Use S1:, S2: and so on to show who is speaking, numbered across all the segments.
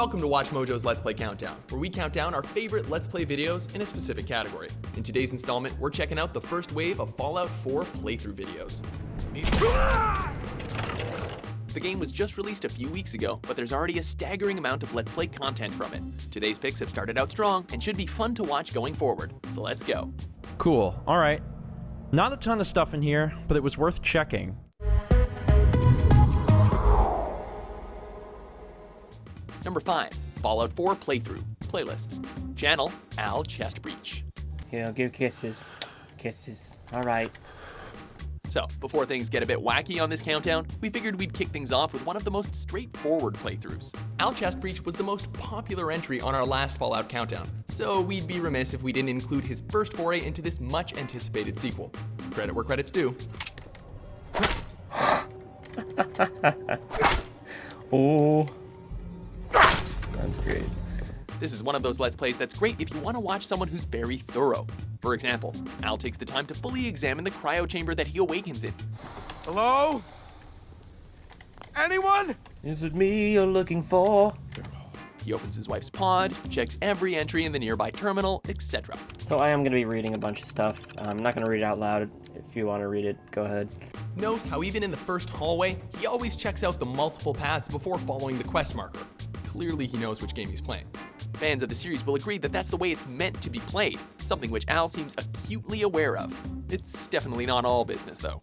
S1: Welcome to Watch Mojo's Let's Play Countdown, where we count down our favorite Let's Play videos in a specific category. In today's installment, we're checking out the first wave of Fallout 4 playthrough videos. The game was just released a few weeks ago, but there's already a staggering amount of Let's Play content from it. Today's picks have started out strong and should be fun to watch going forward, so let's go.
S2: Cool, alright. Not a ton of stuff in here, but it was worth checking.
S1: Number 5, Fallout 4 Playthrough, Playlist. Channel, AlChest.
S3: You know, give kisses. Kisses. Alright.
S1: So, before things get a bit wacky on this countdown, we figured we'd kick things off with one of the most straightforward playthroughs. AlChest was the most popular entry on our last Fallout countdown, so we'd be remiss if we didn't include his first foray into this much-anticipated sequel. Credit where credit's due.
S3: Oh. That's great.
S1: This is one of those Let's Plays that's great if you want to watch someone who's very thorough. For example, Al takes the time to fully examine the cryo chamber that he awakens in.
S4: Hello? Anyone?
S3: Is it me you're looking for?
S1: He opens his wife's pod, checks every entry in the nearby terminal, etc.
S3: So I am going to be reading a bunch of stuff. I'm not going to read it out loud. If you want to read it, go ahead.
S1: Note how even in the first hallway, he always checks out the multiple paths before following the quest marker. Clearly he knows which game he's playing. Fans of the series will agree that that's the way it's meant to be played, something which Al seems acutely aware of. It's definitely not all business, though.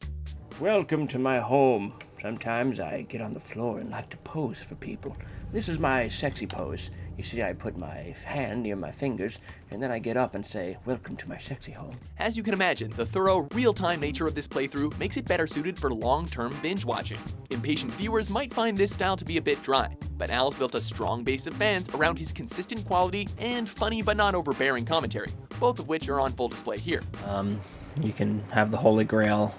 S3: Welcome to my home. Sometimes I get on the floor and like to pose for people. This is my sexy pose. You see, I put my hand near my fingers, and then I get up and say, welcome to my sexy home.
S1: As you can imagine, the thorough, real-time nature of this playthrough makes it better suited for long-term binge watching. Impatient viewers might find this style to be a bit dry, but Al's built a strong base of fans around his consistent quality and funny but not overbearing commentary, both of which are on full display here.
S3: You can have the Holy Grail.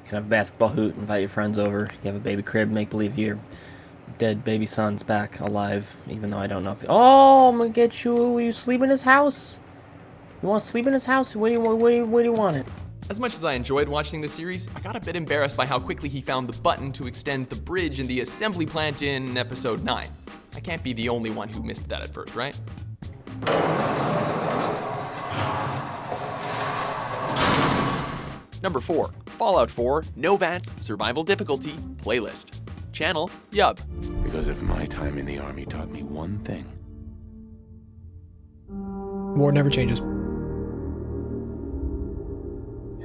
S3: You can have a basketball hoop, invite your friends over. You have a baby crib, make believe your dead baby son's back alive, even though I don't know if... Oh, I'm gonna get you. Will you sleep in his house? You want to sleep in his house? Where do you want it?
S1: As much as I enjoyed watching the series, I got a bit embarrassed by how quickly he found the button to extend the bridge in the assembly plant in episode 9. I can't be the only one who missed that at first, right? Number 4, Fallout 4 No VATS Survival Difficulty Playlist. Channel, Yub.
S5: Because if my time in the army taught me one thing...
S4: War never changes.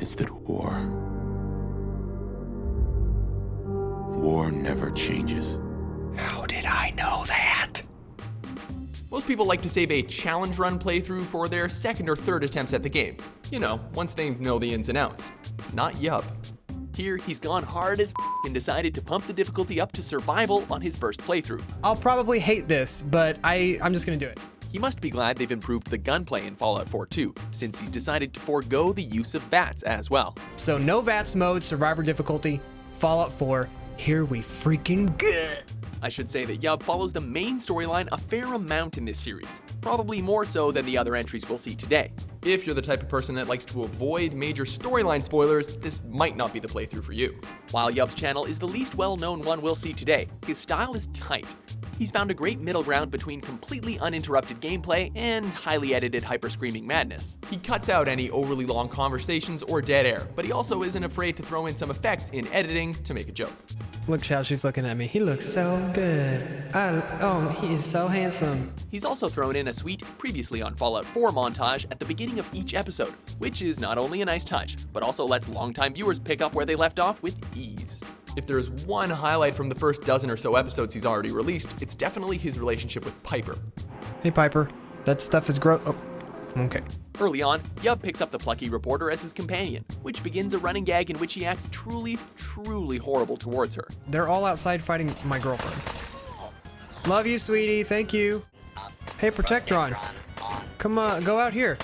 S5: It's that war never changes.
S4: How did I know that?
S1: Most people like to save a challenge run playthrough for their second or third attempts at the game. You know, once they know the ins and outs. Not Yub. Here, he's gone hard as and decided to pump the difficulty up to survival on his first playthrough.
S4: I'll probably hate this, but I'm just gonna do it.
S1: He must be glad they've improved the gunplay in Fallout 4 too, since he's decided to forego the use of VATS as well.
S4: So no VATS mode, survivor difficulty, Fallout 4, here we freaking go.
S1: I should say that Yub follows the main storyline a fair amount in this series, probably more so than the other entries we'll see today. If you're the type of person that likes to avoid major storyline spoilers, this might not be the playthrough for you. While Yub's channel is the least well-known one we'll see today, his style is tight. He's found a great middle ground between completely uninterrupted gameplay and highly edited hyper-screaming madness. He cuts out any overly long conversations or dead air, but he also isn't afraid to throw in some effects in editing to make a joke.
S4: Look how she's looking at me. He looks so good. He is so handsome.
S1: He's also thrown in a sweet, previously on Fallout 4 montage at the beginning of each episode, which is not only a nice touch, but also lets longtime viewers pick up where they left off with ease. If there's one highlight from the first dozen or so episodes he's already released, it's definitely his relationship with Piper.
S4: Hey Piper, that stuff is gross. Oh, okay.
S1: Early on, Yub picks up the plucky reporter as his companion, which begins a running gag in which he acts truly horrible towards her.
S4: They're all outside fighting my girlfriend. Love you, sweetie. Thank you. Hey, Protectron. Come on, go out here.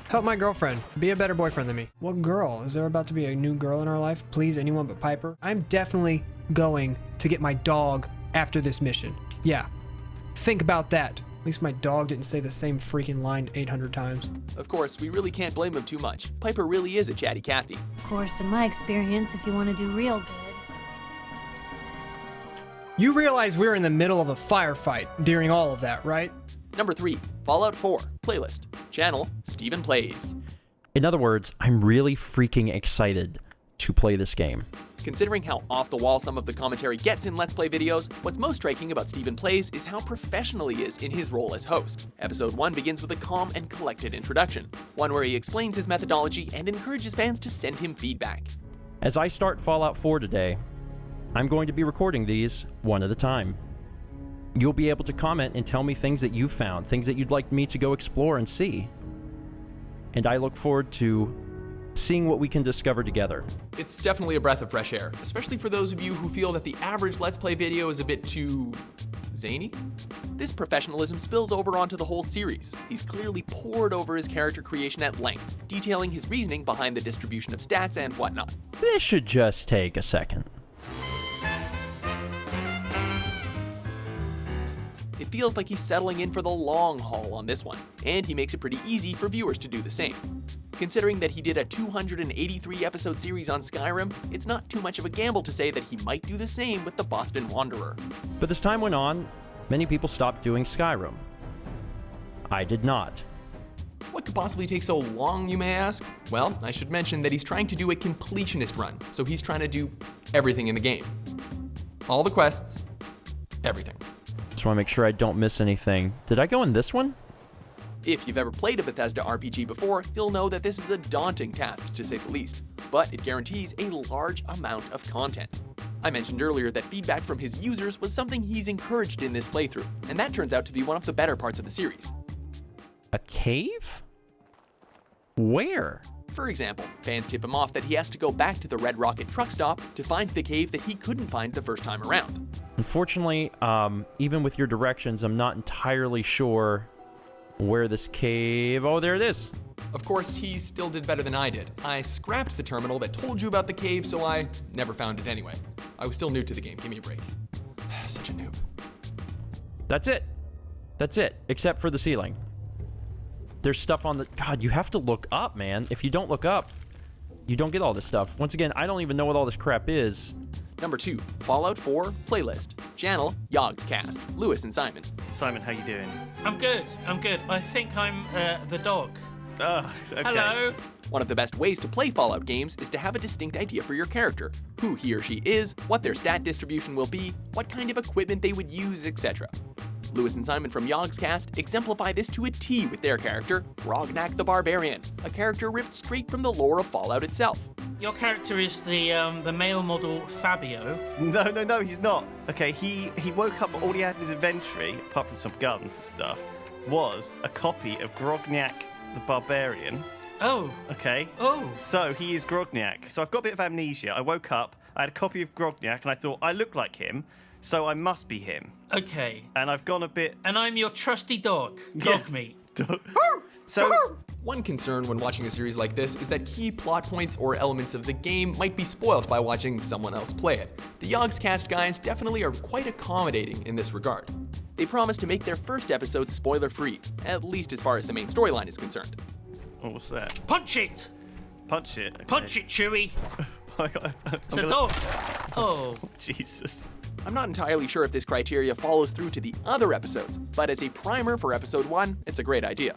S4: Help my girlfriend. Be a better boyfriend than me. What girl? Is there about to be a new girl in our life? Please, anyone but Piper. I'm definitely going to get my dog after this mission. Yeah. Think about that. At least my dog didn't say the same freaking line 800 times.
S1: Of course, we really can't blame him too much. Piper really is a chatty Cathy.
S6: Of course, in my experience, if you want to do real good.
S4: You realize we're in the middle of a firefight during all of that, right?
S1: Number 3, Fallout 4, playlist, channel, Steven Plays.
S2: In other words, I'm really freaking excited to play this game.
S1: Considering how off the wall some of the commentary gets in Let's Play videos, what's most striking about Steven Plays is how professional he is in his role as host. Episode 1 begins with a calm and collected introduction, one where he explains his methodology and encourages fans to send him feedback.
S2: As I start Fallout 4 today, I'm going to be recording these one at a time. You'll be able to comment and tell me things that you've found, things that you'd like me to go explore and see. And I look forward to seeing what we can discover together.
S1: It's definitely a breath of fresh air, especially for those of you who feel that the average Let's Play video is a bit too zany. This professionalism spills over onto the whole series. He's clearly poured over his character creation at length, detailing his reasoning behind the distribution of stats and whatnot.
S2: This should just take a second.
S1: It feels like he's settling in for the long haul on this one, and he makes it pretty easy for viewers to do the same. Considering that he did a 283 episode series on Skyrim, it's not too much of a gamble to say that he might do the same with the Boston Wanderer.
S2: But as time went on, many people stopped doing Skyrim. I did not.
S1: What could possibly take so long, you may ask? Well, I should mention that he's trying to do a completionist run, so he's trying to do everything in the game. All the quests, everything.
S2: Just want to make sure I don't miss anything. Did I go in this one?
S1: If you've ever played a Bethesda RPG before, you'll know that this is a daunting task, to say the least, but it guarantees a large amount of content. I mentioned earlier that feedback from his users was something he's encouraged in this playthrough, and that turns out to be one of the better parts of the series.
S2: A cave? Where?
S1: For example, fans tip him off that he has to go back to the Red Rocket truck stop to find the cave that he couldn't find the first time around.
S2: Unfortunately, even with your directions, I'm not entirely sure where this cave... Oh, there it is.
S1: Of course, he still did better than I did. I scrapped the terminal that told you about the cave, so I never found it anyway. I was still new to the game, give me a break. Such a noob.
S2: That's it. That's it, except for the ceiling. There's stuff on the... God, you have to look up, man. If you don't look up, you don't get all this stuff. Once again, I don't even know what all this crap is.
S1: Number 2, Fallout 4 playlist. Channel, AlChest. Lewis and Simon.
S6: Simon, how you doing?
S7: I'm good. I think I'm the dog.
S6: Oh, okay.
S7: Hello.
S1: One of the best ways to play Fallout games is to have a distinct idea for your character. Who he or she is, what their stat distribution will be, what kind of equipment they would use, etc. Lewis and Simon from AlChest exemplify this to a T with their character, Grognak the Barbarian, a character ripped straight from the lore of Fallout itself.
S7: Your character is the male model Fabio.
S6: No, he's not. Okay, he woke up, all he had in his inventory, apart from some guns and stuff, was a copy of Grognak the Barbarian.
S7: Oh.
S6: Okay.
S7: Oh.
S6: So he is Grognak. So I've got a bit of amnesia. I woke up, I had a copy of Grognak, and I thought, I look like him, so I must be him.
S7: Okay.
S6: And I've gone a bit...
S7: And I'm your trusty dog. Dog meat.
S6: So...
S1: One concern when watching a series like this is that key plot points or elements of the game might be spoiled by watching someone else play it. The AlChest guys definitely are quite accommodating in this regard. They promise to make their first episode spoiler-free, at least as far as the main storyline is concerned.
S6: Oh, what's that?
S7: Punch it.
S6: Punch it. Okay.
S7: Punch it, Chewie.
S6: I'm
S7: It's a dog. Oh.
S6: Jesus.
S1: I'm not entirely sure if this criteria follows through to the other episodes, but as a primer for episode 1, it's a great idea.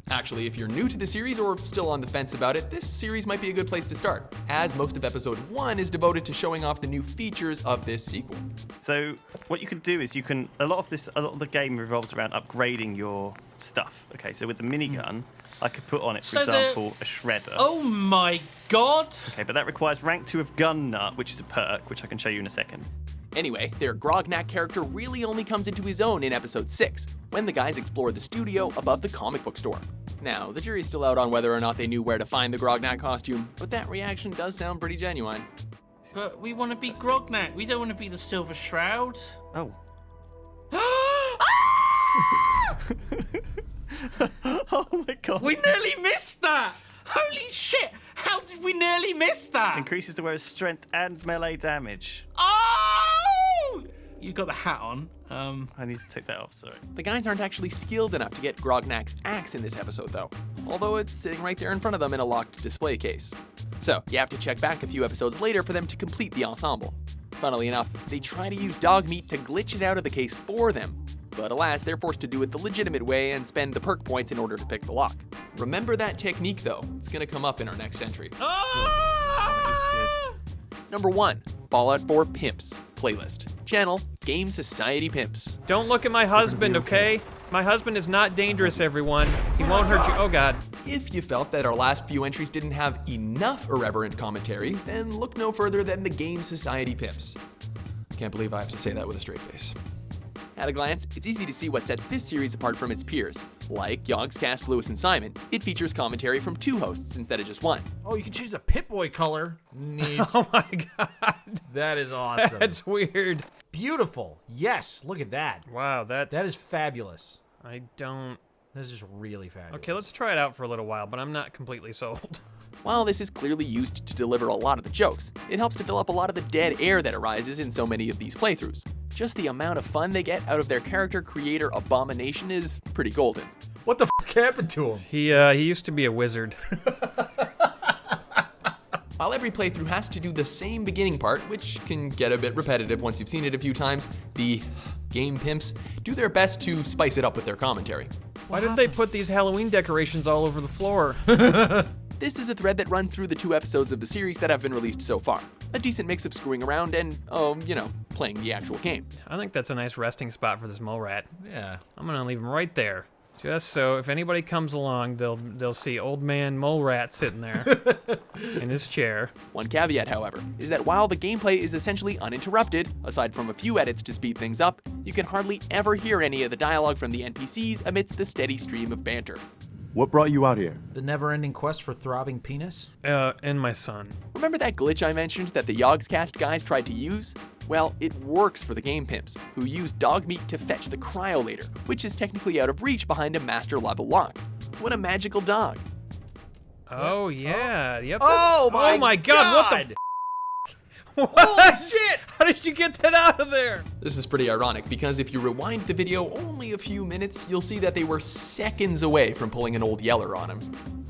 S1: Actually, if you're new to the series or still on the fence about it, this series might be a good place to start, as most of episode 1 is devoted to showing off the new features of this sequel.
S6: So what you can do is a lot of the game revolves around upgrading your stuff. Okay, so with the minigun, I could put on it, for example, a shredder.
S7: Oh my god.
S6: Okay, but that requires rank 2 of gun nut, which is a perk, which I can show you in a second.
S1: Anyway, their Grognak character really only comes into his own in episode 6, when the guys explore the studio above the comic book store. Now, the jury's still out on whether or not they knew where to find the Grognak costume, but that reaction does sound pretty genuine.
S7: But we want to be Grognak. We don't want to be the Silver Shroud.
S6: Oh. Oh my god.
S7: We nearly missed that. Holy shit. How did we nearly miss that?
S6: Increases the wearer's strength and melee damage.
S7: Oh! You got the hat on.
S6: I need to take that off, sorry.
S1: The guys aren't actually skilled enough to get Grognak's axe in this episode, though, although it's sitting right there in front of them in a locked display case. So, you have to check back a few episodes later for them to complete the ensemble. Funnily enough, they try to use dog meat to glitch it out of the case for them. But alas, they're forced to do it the legitimate way and spend the perk points in order to pick the lock. Remember that technique though, it's gonna come up in our next entry. Number 1, Fallout 4 Pimps playlist. Channel, Game Society Pimps.
S2: Don't look at my husband, okay? My husband is not dangerous, everyone. He won't hurt you. Oh, God.
S1: If you felt that our last few entries didn't have enough irreverent commentary, then look no further than the Game Society Pimps. Can't believe I have to say that with a straight face. At a glance, it's easy to see what sets this series apart from its peers. Like AlChest, Lewis, and Simon, it features commentary from 2 hosts instead of just 1.
S8: Oh, you can choose a Pip-Boy color. Neat.
S2: Oh, my God.
S8: That is awesome.
S2: That's weird.
S8: Beautiful. Yes, look at that.
S2: Wow,
S8: That is fabulous.
S2: I don't...
S8: That is just really fabulous.
S2: Okay, let's try it out for a little while, but I'm not completely sold.
S1: While this is clearly used to deliver a lot of the jokes, it helps to fill up a lot of the dead air that arises in so many of these playthroughs. Just the amount of fun they get out of their character creator abomination is pretty golden.
S8: What the f*** happened to him?
S2: He used to be a wizard.
S1: While every playthrough has to do the same beginning part, which can get a bit repetitive once you've seen it a few times, the game pimps do their best to spice it up with their commentary.
S2: Why did they put these Halloween decorations all over the floor?
S1: This is a thread that runs through the 2 episodes of the series that have been released so far. A decent mix of screwing around and, playing the actual game.
S2: I think that's a nice resting spot for this mole rat.
S8: Yeah.
S2: I'm gonna leave him right there. Just so if anybody comes along, they'll see old man mole rat sitting there in his chair.
S1: One caveat, however, is that while the gameplay is essentially uninterrupted, aside from a few edits to speed things up, you can hardly ever hear any of the dialogue from the NPCs amidst the steady stream of banter.
S9: What brought you out here?
S8: The never-ending quest for throbbing penis?
S2: And my son.
S1: Remember that glitch I mentioned that the AlChest guys tried to use? Well, it works for the game pimps, who use dog meat to fetch the cryolator, which is technically out of reach behind a master level lock. What a magical dog.
S2: Oh, yeah. Yep.
S8: Oh, my
S2: God. What the
S8: Holy shit!
S2: How did you get that out of there?
S1: This is pretty ironic because if you rewind the video only a few minutes, you'll see that they were seconds away from pulling an old yeller on him.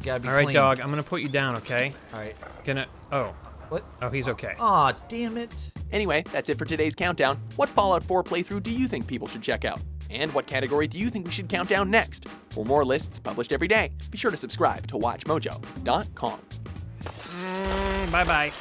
S8: Gotta be
S2: All right,
S8: clean.
S2: dog. I'm gonna put you down, okay?
S8: All right.
S2: Oh.
S8: What?
S2: Oh, he's okay.
S8: Aw, damn it.
S1: Anyway, that's it for today's countdown. What Fallout 4 playthrough do you think people should check out? And what category do you think we should count down next? For more lists published every day, be sure to subscribe to WatchMojo.com.
S2: Bye-bye.